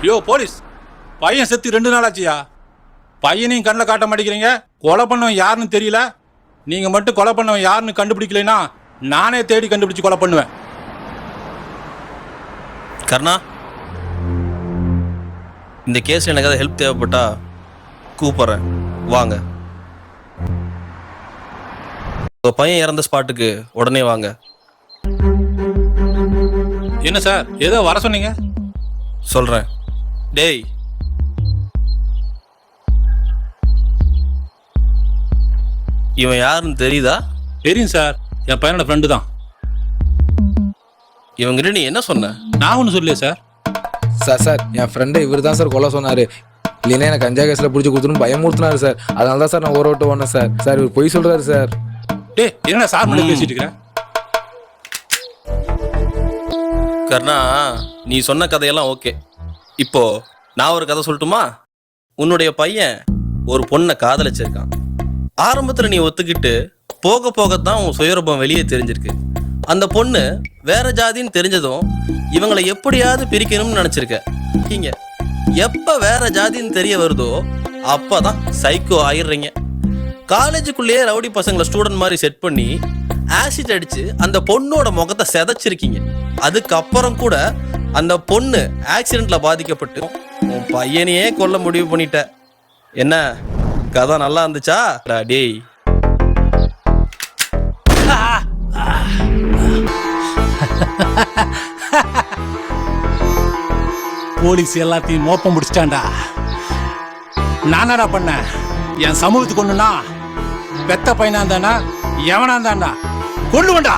ஐயோ போலீஸ், பையன் செத்து 2 நாள் ஆச்சியா. பையனையும் கண்ணில் காட்ட மாட்டேங்கிறீங்க. கொலை பண்ணவன் யாருன்னு தெரியல. நீங்கள் மட்டும் கொலை பண்ணவன் யாருன்னு கண்டுபிடிக்கலைன்னா நானே தேடி கண்டுபிடிச்சு கொலை பண்ணுவேன். கர்ணா, இந்த கேஸில் எனக்கு ஏதாவது ஹெல்ப் தேவைப்பட்டா கூப்பிட்றேன், வாங்க. உங்கள் பையன் இறந்த ஸ்பாட்டுக்கு உடனே வாங்க. என்ன சார் ஏதோ வர சொன்னீங்க? சொல்கிறேன். டேய், இவன் யாருன்னு தெரியுதா? தெரியும் சார், என் பையனோட ஃப்ரெண்டு தான். இவங்கிட்ட நீ என்ன சொன்ன? நான் ஒன்றும் சொல்லலையே சார். சார் என் ஃப்ரெண்டை இவர் தான் சார் கொலை சொன்னார். இல்லைன்னா எனக்கு கஞ்சா கேஸில் பிடிச்சி கொடுத்துன்னு பயமுறுத்தினாரு சார். அதனால தான் சார் நான் ஓர விட்டு ஓனேன் சார். சார் இவர் பொய் சொல்கிறாரு சார். டே என்ன சார் மட்டும் பேசிட்டு இருக்கிறேன்? கர்ணா, நீ சொன்ன கதையெல்லாம் ஓகே. இப்போ நான் ஒரு கதை சொல்லட்டுமா? உன்னுடைய பையன் ஒரு பொண்ணை காதலிச்சிருக்கான். ஆரம்பத்தில் நீ ஒத்துக்கிட்டு போக போகத்தான் உன் சுயரூபம் வெளியே தெரிஞ்சிருக்கு. அந்த பொண்ணு வேற ஜாதின்னு தெரிஞ்சதும் இவங்களை எப்படியாவது பிரிக்கணும்னு நினைச்சிருக்க. நீங்க எப்ப வேற ஜாதின்னு தெரிய வருதோ அப்பதான் சைக்கோ ஆயிடுறீங்க. காலேஜுக்குள்ளேயே ரவுடி பசங்களை ஸ்டூடெண்ட் மாதிரி செட் பண்ணி ஆசிட் அடிச்சு அந்த பொண்ணோட முகத்தை செதைச்சிருக்கீங்க. அதுக்கப்புறம் கூட அந்த பொண்ணு ஆக்சிடென்ட்ல பாதிக்கப்பட்டு உன் பையனையே கொல்ல முடிவு பண்ணிட்ட. என்ன கதை நல்லா இருந்துச்சா? டேய், போலீஸ் எல்லாத்தையும் மோப்பம் முடிச்சிட்டான்டா. நானடா பண்ண என் சமூகத்துக்கு ஒண்ணுனா பெத்த பையனா இருந்தானா எவனா இருந்தான்டா கொல்லுவண்டா.